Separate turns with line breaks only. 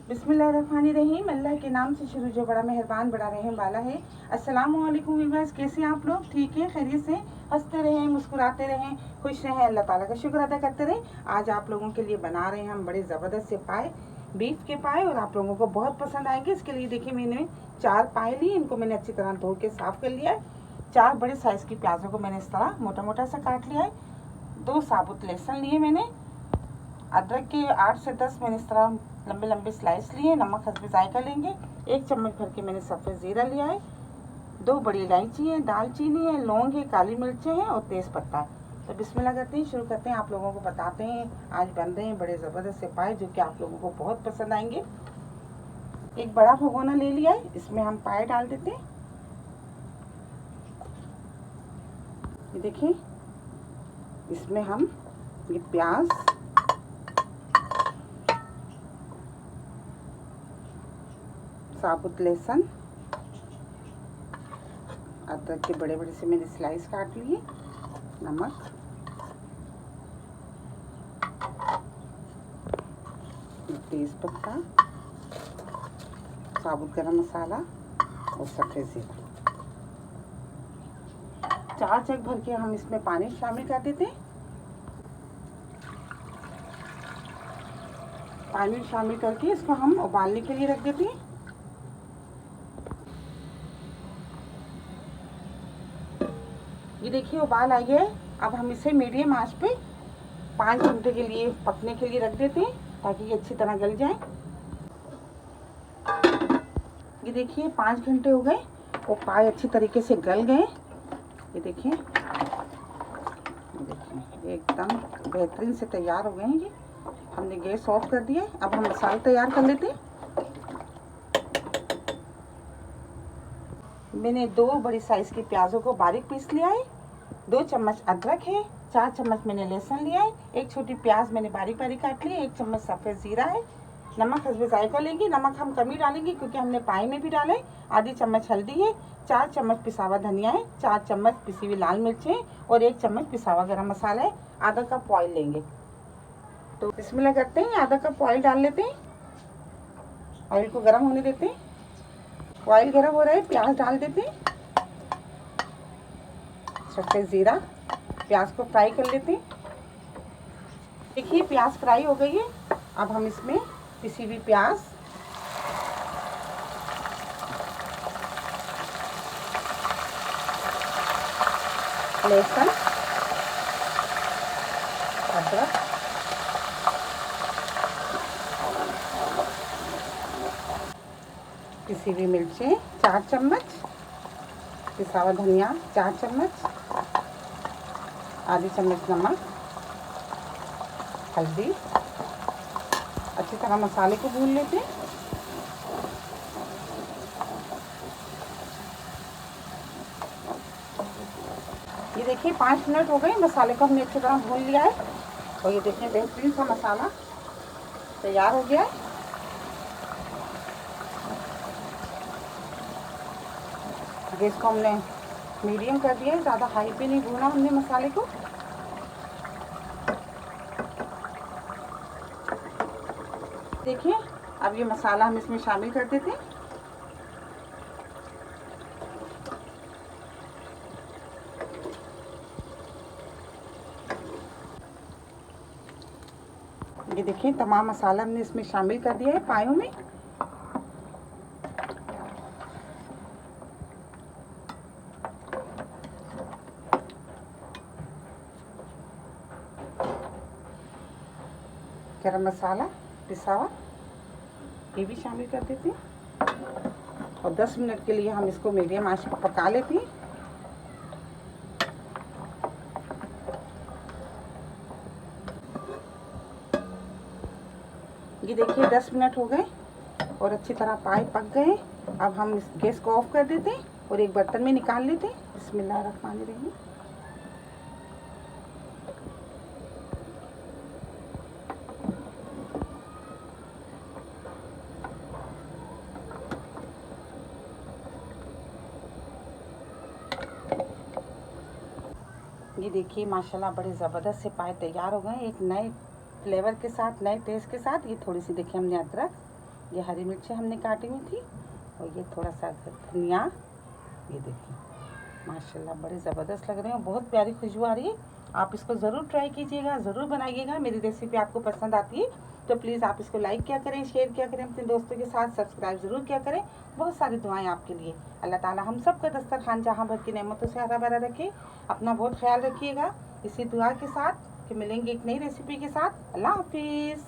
बिस्मिल्लाहिर्रहमानिर्रहीम। अल्लाह के नाम से शुरू जो बड़ा मेहरबान बड़ा रहम वाला है। अस्सलामु अलैकुम व्यूअर्स, कैसे हैं आप लोग? ठीक है, खैरियत से? हंसते रहें, मुस्कुराते रहें, खुश रहें, अल्लाह ताला का शुक्र अदा करते रहें। आज आप लोगों के लिए बना रहे हैं हम बड़े ज़बरदस्त से पाए, बीफ के पाए, और आप लोगों को बहुत पसंद आएंगे। इसके लिए देखिए मैंने 4 पाए लिए, इनको मैंने अच्छी तरह धो के साफ़ कर लिया है। 4 बड़े साइज़ की प्याज़ों को मैंने इस तरह मोटा मोटा सा काट लिया है। 2 साबुत लहसुन लिए मैंने। अदरक के 8 से 10 मैंने इस तरह लंबे लंबे स्लाइस लिए। नमक हस्बे जायका लेंगे। 1 चम्मच भर के मैंने सफ़ेद ज़ीरा लिया है। 2 बड़ी इलायची है, दालचीनी है, लौंग है, काली मिर्चें हैं और तेज़ पत्ता है। तो बिस्मिल्लाह करते हैं, शुरू करते हैं। आप लोगों को बताते हैं आज बन रहे हैं बड़े ज़बरदस्त से पाए जो कि आप लोगों को बहुत पसंद आएंगे। एक बड़ा भगोना ले लिया है, इसमें हम पाए डाल देते हैं। ये देखिए, इसमें हम ये प्याज, साबुत लहसुन, अदरक के बड़े बड़े से मैंने स्लाइस काट लिए, नमक, तेज़ पत्ता, साबुत गरम मसाला और सफ़ेद ज़ीरा। 4 जग भर के हम इसमें पानी शामिल कर देते हैं। पानी शामिल करके इसको हम उबालने के लिए रख देते हैं। ये देखिए उबाल आ गया है। अब हम इसे मीडियम आंच पे 5 घंटे के लिए पकने के लिए रख देते हैं ताकि ये अच्छी तरह गल जाए। ये देखिए 5 घंटे हो गए और पाए अच्छी तरीके से गल गए। ये देखिए एकदम बेहतरीन से तैयार हो गए हैं। ये हमने गैस ऑफ कर दिया है। अब हम मसाला तैयार कर लेते हैं। मैंने 2 बड़ी साइज़ की प्याज़ों को बारीक पीस लिया है। 2 चम्मच अदरक है, 4 चम्मच मैंने लहसुन लिया है, 1 छोटी प्याज मैंने बारीक बारीक काट ली है, 1 चम्मच सफ़ेद ज़ीरा है। नमक हस्बे जायका लेंगे। नमक हम कम ही डालेंगे क्योंकि हमने पाए में भी डाला है। आधी चम्मच हल्दी है, 4 चम्मच पिसा हुआ धनिया है, 4 चम्मच पिसी हुई लाल मिर्च है और 1 चम्मच पिसा हुआ गरम मसाला है। आधा कप ऑयल लेंगे। तो बिस्मिल्लाह करते हैं, आधा कप ऑयल डाल लेते हैं। ऑयल को गर्म होने देते हैं। ऑयल गर्म हो रहा है, प्याज डाल देते हैं। सफ़ेद ज़ीरा, प्याज को फ्राई कर लेते हैं। देखिए प्याज फ्राई हो गई है। अब हम इसमें पिसी हुई प्याज, लहसुन, अदरक, पिसी हुई मिर्चें 4 चम्मच, पिसा हुआ धनिया 4 चम्मच, आधी चम्मच नमक, हल्दी। अच्छी तरह मसाले को भून लेते हैं। ये देखिए 5 मिनट हो गए, मसाले को हमने अच्छी तरह भून लिया है और ये देखिए बेहतरीन सा मसाला तैयार हो गया है। गैस को हमने मीडियम कर दिया है, ज़्यादा हाई पे नहीं भूना हमने मसाले को। देखिए अब ये मसाला हम इसमें शामिल कर देते हैं। ये देखिए तमाम मसाला हमने इसमें शामिल कर दिया है पायों में। गरम मसाला पिसा हुआ ये भी शामिल कर देते हैं और 10 मिनट के लिए हम इसको मीडियम आंच पर पका लेते हैं। ये देखिए 10 मिनट हो गए और अच्छी तरह पाए पक गए। अब हम इस गैस को ऑफ कर देते हैं और एक बर्तन में निकाल लेते हैं। बिस्मिल्लाहिर्रहमानिर्रहीम। ये देखिए माशाल्लाह बड़े ज़बरदस्त से पाए तैयार हो गए एक नए फ्लेवर के साथ, नए टेस्ट के साथ। ये थोड़ी सी देखिए हमने अदरक ये हरी मिर्ची हमने काटी हुई थी और ये थोड़ा सा धनिया। ये देखिए माशाल्लाह बड़े ज़बरदस्त लग रहे हैं, बहुत प्यारी खुशबू आ रही है। आप इसको ज़रूर ट्राई कीजिएगा, ज़रूर बनाइएगा। मेरी रेसिपी आपको पसंद आती है तो प्लीज़ आप इसको लाइक क्या करें, शेयर क्या करें अपने दोस्तों के साथ, सब्सक्राइब ज़रूर क्या करें। बहुत सारी दुआएं आपके लिए। अल्लाह ताला हम सब का दस्तरखान जहाँ भर की नेमतों से हरा भरा रखे। अपना बहुत ख्याल रखिएगा इसी दुआ के साथ कि मिलेंगे एक नई रेसिपी के साथ। अल्लाह हाफिज़।